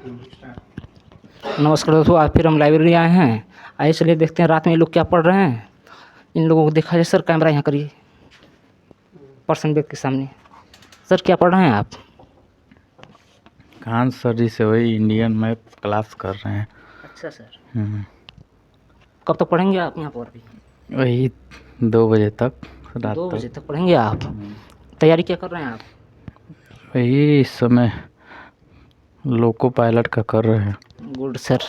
नमस्कार दोस्तों, आज फिर हम लाइब्रेरी आए हैं। आइए चलिए देखते हैं रात में ये लोग क्या पढ़ रहे हैं। इन लोगों को देखा जाए। सर कैमरा यहाँ करिए, पर्सन बेग के सामने। सर क्या पढ़ रहे हैं आप? खान सर जी से वही इंडियन मैप क्लास कर रहे हैं। अच्छा सर। कब तक पढ़ेंगे आप यहाँ पर भी? वही 2 बजे तक, रात 2 तक। बजे तक पढ़ेंगे आप? तैयारी क्या कर रहे हैं आप? वही इस समय लोको पायलट का कर रहे हैं। Good sir.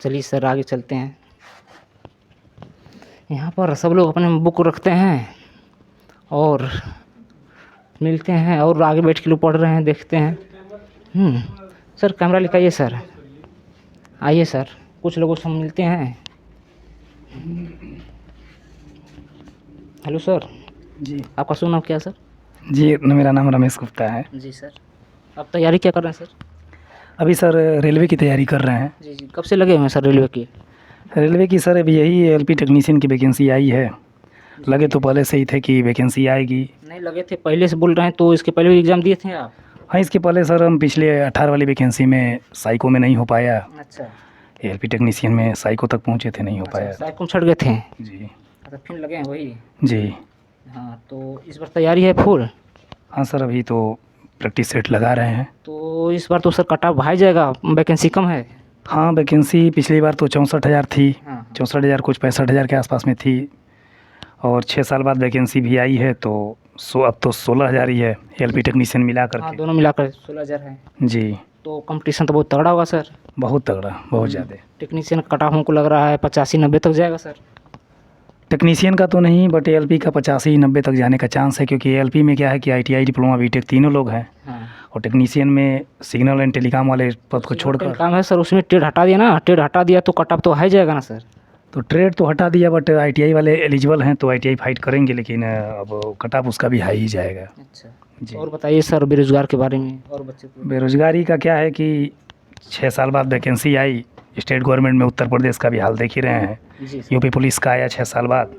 चलिए सर आगे चलते हैं। यहाँ पर सब लोग अपने बुक रखते हैं और मिलते हैं और आगे बैठ के लोग पढ़ रहे हैं, देखते हैं। सर कैमरा लिखाइए सर। आइए सर, कुछ लोगों से हम मिलते हैं। Hello sir. जी आपका शुभ नाम क्या है सर? जी, मेरा नाम रमेश गुप्ता है। जी सर। आप तैयारी क्या कर रहे हैं सर? अभी सर रेलवे की तैयारी कर रहे हैं। जी कब से लगे हुए हैं सर रेलवे की? सर अभी यही एलपी टेक्नीशियन की वैकेंसी आई है। लगे तो पहले से ही थे कि वैकेंसी आएगी। नहीं लगे थे, पहले से बोल रहे हैं तो इसके पहले भी एग्ज़ाम दिए थे आप? हाँ, इसके पहले सर हम पिछले 18 वाली वैकेंसी में साइको में नहीं हो पाया। अच्छा। एलपी टेक्नीशियन में साइको तक पहुँचे थे, नहीं हो पाया। साइको छट गए थे? जी तो फिर लगे हैं वही? जी। हाँ, तो इस बार तैयारी है फुल? हाँ सर, अभी तो प्रैक्टिस सेट लगा रहे हैं। तो इस बार तो सर कट ऑफ हाई जाएगा, वैकेंसी कम है। हाँ, वैकेंसी पिछली बार तो 64,000 थी। हाँ। 64,000 कुछ 65,000 के आसपास में थी। और 6 साल बाद वैकेंसी भी आई है, तो अब तो 16,000 ही है एलपी टेक्नीशियन मिला हाँ, करके। दोनों मिलाकर 16,000 है। जी, तो कंपटीशन तो बहुत तगड़ा होगा सर। बहुत तगड़ा, बहुत ज़्यादा। टेक्नीशियन कट ऑफ हमको लग रहा है 85-90 तक जाएगा सर। टेक्नीशियन का तो नहीं, बट एलपी का 85-90 तक जाने का चांस है, क्योंकि एलपी में क्या है कि आईटीआई, डिप्लोमा, बीटेक तीनों लोग हैं। हाँ। और टेक्नीशियन में सिग्नल एंड टेलीकॉम वाले पद को छोड़कर काम है सर, उसमें ट्रेड हटा दिया ना, ट्रेड हटा दिया तो कट ऑफ तो हाई जाएगा ना सर। तो ट्रेड तो हटा दिया, बट आईटीआई वाले एलिजिबल हैं तो आईटीआई फाइट करेंगे, लेकिन अब कट ऑफ उसका भी हाई ही जाएगा। अच्छा जी। और बताइए सर बेरोजगार के बारे में और बच्चे को। बेरोजगारी का क्या है कि 6 साल बाद वैकेंसी आई स्टेट गवर्नमेंट में। उत्तर प्रदेश का भी हाल देख ही रहे हैं। जी सर। यूपी पुलिस का आया 6 साल बाद,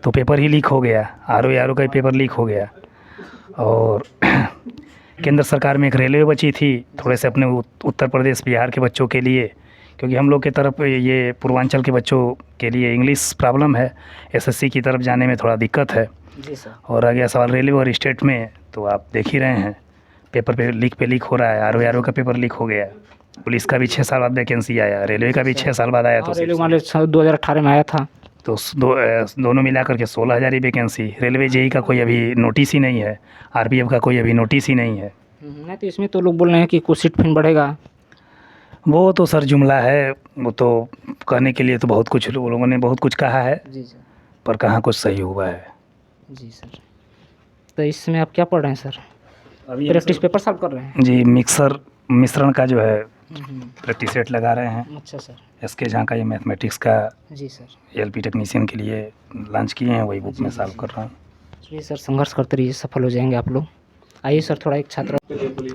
तो पेपर ही लीक हो गया। आरओ का ही पेपर लीक हो गया। और केंद्र सरकार में एक रेलवे बची थी थोड़े से अपने उत्तर प्रदेश बिहार के बच्चों के लिए, क्योंकि हम लोग के तरफ ये पूर्वांचल के बच्चों के लिए इंग्लिश प्रॉब्लम है। एसएससी की तरफ जाने में थोड़ा दिक्कत है। जी सर। और आ गया सवाल रेलवे और स्टेट में, तो आप देख ही रहे हैं पेपर पे लीक हो रहा है। आरओ का पेपर लीक हो गया। पुलिस का भी 6 साल बाद वैकेंसी आया, रेलवे का भी 6 साल बाद आया। तो रेलवे वाले 2018 में आया था। तो दोनों मिला करके 16,000 ही वैकेंसी। रेलवे जेई का कोई अभी नोटिस ही नहीं है, आरपीएफ का कोई अभी नोटिस ही नहीं है। नहीं तो इसमें तो लोग बोल रहे हैं कि कुछ सीट फिर बढ़ेगा। वो तो सर जुमला है। वो तो कहने के लिए तो बहुत कुछ लोगों ने बहुत कुछ कहा है, जी सर। पर कहाँ कुछ सही हुआ है। जी सर। तो इसमें आप क्या पढ़ रहे हैं सर? अभी प्रैक्टिस पेपर सॉल्व कर रहे हैं? जी, मिश्रण का जो है प्रैक्टिस सेट लगा रहे हैं। अच्छा सर। एसके झा का ये मैथमेटिक्स का जी सर। एलपी टेक्नीशियन के लिए लॉन्च किए हैं, वही बुक में सॉल्व कर रहा हूँ। चलिए सर, संघर्ष करते रहिए, सफल हो जाएंगे आप लोग। आइए सर, थोड़ा एक छात्र।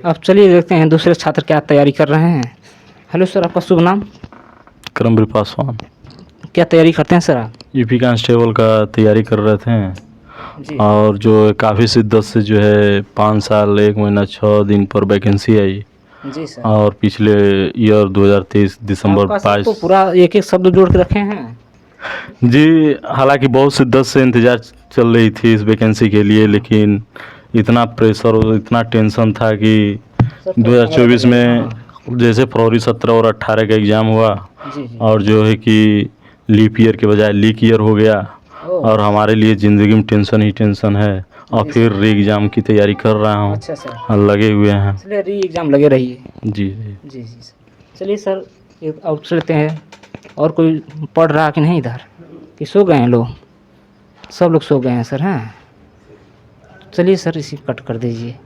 अब चलिए देखते हैं दूसरे छात्र क्या तैयारी कर रहे हैं। हेलो सर, आपका शुभ नाम? करमवीर पासवान। क्या तैयारी करते हैं सर आप? यूपी कांस्टेबल का तैयारी कर रहे थे। जी। और जो काफ़ी शिद्दत से जो है 5 साल 1 महीना 6 दिन पर वैकेंसी आई। जी सर। और पिछले ईयर 2023 दिसंबर 22 तो पूरा एक एक शब्द जोड़ के रखे हैं। जी, हालांकि बहुत शिद्दत से इंतज़ार चल रही थी इस वैकेंसी के लिए, लेकिन इतना प्रेशर और इतना टेंशन था कि 2024 में जैसे फरवरी 17 और 18 का एग्ज़ाम हुआ, और जो है कि लीप ईयर के बजाय लीक ईयर हो गया, और हमारे लिए ज़िंदगी में टेंशन ही टेंशन है। और फिर री एग्ज़ाम की तैयारी कर रहा हूँ। अच्छा सर। लगे हुए हैं। चलिए री एग्ज़ाम लगे रहिए। जी जी जी सर। चलिए सर, एक आउट लेते हैं। और कोई पढ़ रहा कि नहीं इधर, कि सो गए हैं लोग? सब लोग सो गए हैं सर। हाँ, चलिए सर, इसी कट कर दीजिए।